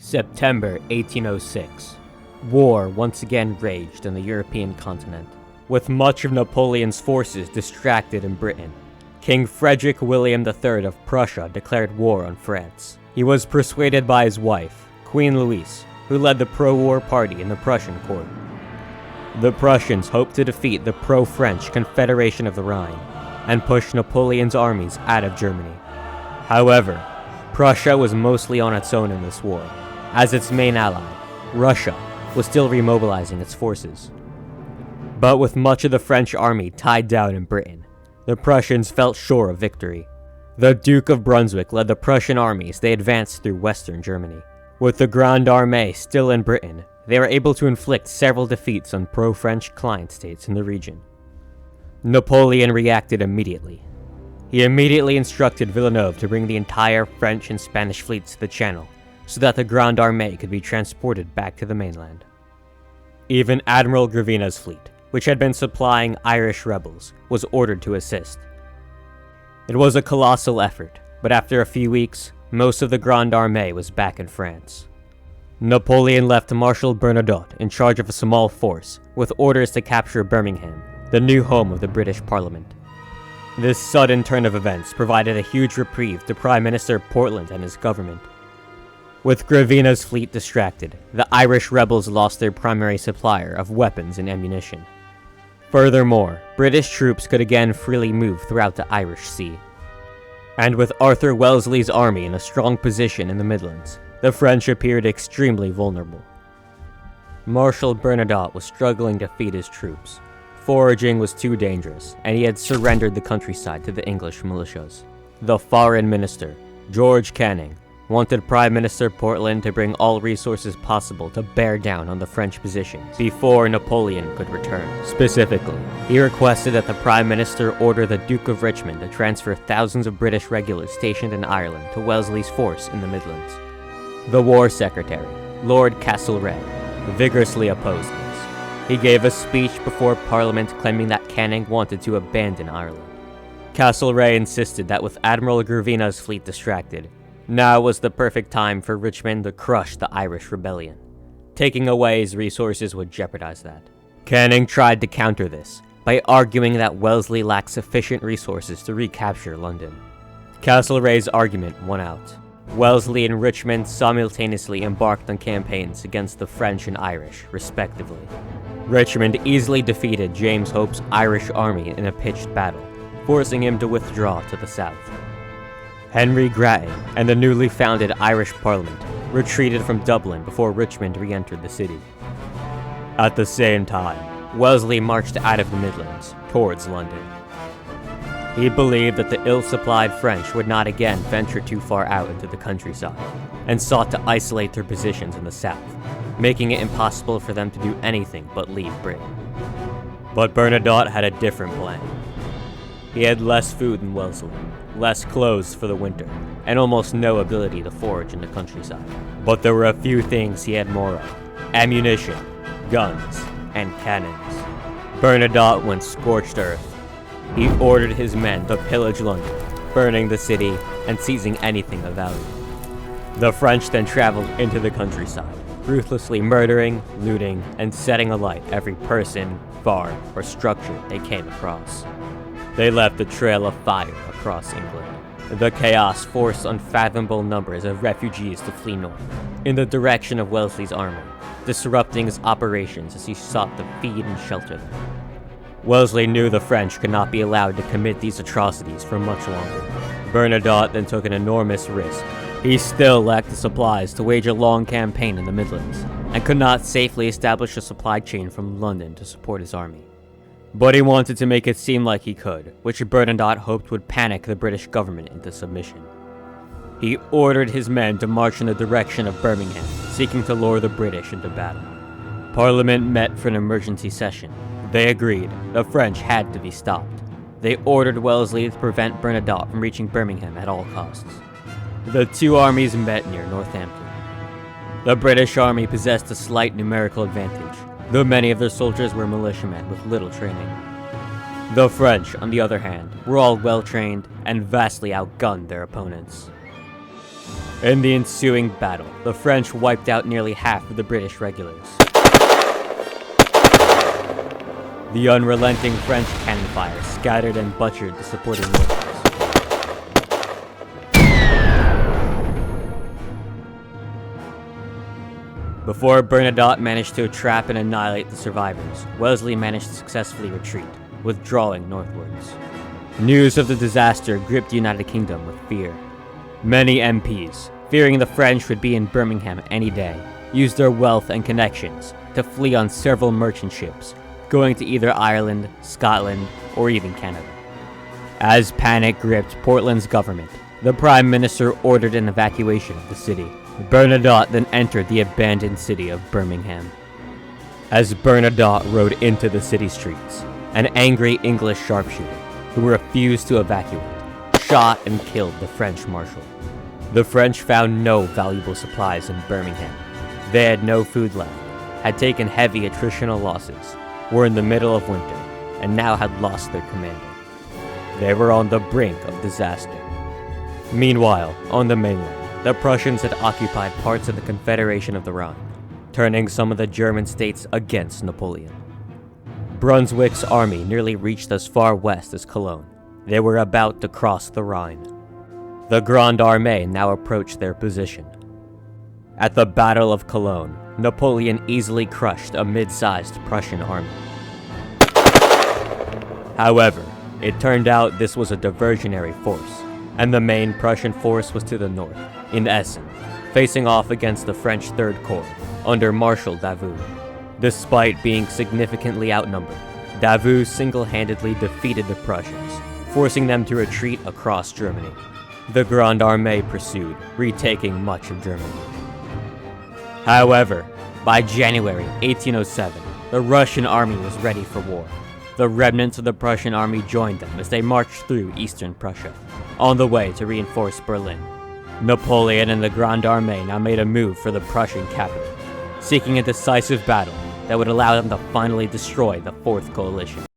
September 1806. War once again raged on the European continent, with much of Napoleon's forces distracted in Britain. King Frederick William III of Prussia declared war on France. He was persuaded by his wife, Queen Louise, who led the pro-war party in the Prussian court. The Prussians hoped to defeat the pro-French Confederation of the Rhine and push Napoleon's armies out of Germany. However, Prussia was mostly on its own in this war, as its main ally, Russia, was still remobilizing its forces. But with much of the French army tied down in Britain, the Prussians felt sure of victory. The Duke of Brunswick led the Prussian armies they advanced through western Germany. With the Grande Armée still in Britain, they were able to inflict several defeats on pro-French client states in the region. Napoleon reacted immediately. He immediately instructed Villeneuve to bring the entire French and Spanish fleets to the Channel, so that the Grande Armée could be transported back to the mainland. Even Admiral Gravina's fleet, which had been supplying Irish rebels, was ordered to assist. It was a colossal effort, but after a few weeks, most of the Grande Armée was back in France. Napoleon left Marshal Bernadotte in charge of a small force, with orders to capture Birmingham, the new home of the British Parliament. This sudden turn of events provided a huge reprieve to Prime Minister Portland and his government. With Gravina's fleet distracted, the Irish rebels lost their primary supplier of weapons and ammunition. Furthermore, British troops could again freely move throughout the Irish Sea. And with Arthur Wellesley's army in a strong position in the Midlands, the French appeared extremely vulnerable. Marshal Bernadotte was struggling to feed his troops. Foraging was too dangerous, and he had surrendered the countryside to the English militias. The Foreign Minister, George Canning, wanted Prime Minister Portland to bring all resources possible to bear down on the French positions before Napoleon could return. Specifically, he requested that the Prime Minister order the Duke of Richmond to transfer thousands of British regulars stationed in Ireland to Wellesley's force in the Midlands. The War Secretary, Lord Castlereagh, vigorously opposed this. He gave a speech before Parliament claiming that Canning wanted to abandon Ireland. Castlereagh insisted that with Admiral Gravina's fleet distracted, now was the perfect time for Richmond to crush the Irish rebellion. Taking away his resources would jeopardize that. Canning tried to counter this by arguing that Wellesley lacked sufficient resources to recapture London. Castlereagh's argument won out. Wellesley and Richmond simultaneously embarked on campaigns against the French and Irish, respectively. Richmond easily defeated James Hope's Irish army in a pitched battle, forcing him to withdraw to the south. Henry Grattan and the newly founded Irish Parliament retreated from Dublin before Richmond re-entered the city. At the same time, Wellesley marched out of the Midlands, towards London. He believed that the ill-supplied French would not again venture too far out into the countryside, and sought to isolate their positions in the south, making it impossible for them to do anything but leave Britain. But Bernadotte had a different plan. He had less food than Wellesley, less clothes for the winter, and almost no ability to forage in the countryside. But there were a few things he had more of: ammunition, guns, and cannons. Bernadotte went scorched earth. He ordered his men to pillage London, burning the city and seizing anything of value. The French then traveled into the countryside, ruthlessly murdering, looting, and setting alight every person, farm, or structure they came across. They left a trail of fire across England. The chaos forced unfathomable numbers of refugees to flee north, in the direction of Wellesley's army, disrupting his operations as he sought to feed and shelter them. Wellesley knew the French could not be allowed to commit these atrocities for much longer. Bernadotte then took an enormous risk. He still lacked the supplies to wage a long campaign in the Midlands, and could not safely establish a supply chain from London to support his army. But he wanted to make it seem like he could, which Bernadotte hoped would panic the British government into submission. He ordered his men to march in the direction of Birmingham, seeking to lure the British into battle. Parliament met for an emergency session. They agreed the French had to be stopped. They ordered Wellesley to prevent Bernadotte from reaching Birmingham at all costs. The two armies met near Northampton. The British army possessed a slight numerical advantage, though many of their soldiers were militiamen with little training. The French, on the other hand, were all well trained and vastly outgunned their opponents. In the ensuing battle, the French wiped out nearly half of the British regulars. The unrelenting French cannon fire scattered and butchered the supporting mortars. Before Bernadotte managed to trap and annihilate the survivors, Wellesley managed to successfully retreat, withdrawing northwards. News of the disaster gripped the United Kingdom with fear. Many MPs, fearing the French would be in Birmingham any day, used their wealth and connections to flee on several merchant ships, going to either Ireland, Scotland, or even Canada. As panic gripped Portland's government, the Prime Minister ordered an evacuation of the city. Bernadotte then entered the abandoned city of Birmingham. As Bernadotte rode into the city streets, an angry English sharpshooter, who refused to evacuate, shot and killed the French marshal. The French found no valuable supplies in Birmingham. They had no food left, had taken heavy attritional losses, were in the middle of winter, and now had lost their commander. They were on the brink of disaster. Meanwhile, on the mainland, the Prussians had occupied parts of the Confederation of the Rhine, turning some of the German states against Napoleon. Brunswick's army nearly reached as far west as Cologne. They were about to cross the Rhine. The Grande Armée now approached their position. At the Battle of Cologne, Napoleon easily crushed a mid-sized Prussian army. However, it turned out this was a diversionary force, and the main Prussian force was to the north, in Essen, facing off against the French Third Corps under Marshal Davout. Despite being significantly outnumbered, Davout single-handedly defeated the Prussians, forcing them to retreat across Germany. The Grande Armée pursued, retaking much of Germany. However, by January 1807, the Russian army was ready for war. The remnants of the Prussian army joined them as they marched through eastern Prussia, on the way to reinforce Berlin. Napoleon and the Grande Armée now made a move for the Prussian capital, seeking a decisive battle that would allow them to finally destroy the Fourth Coalition.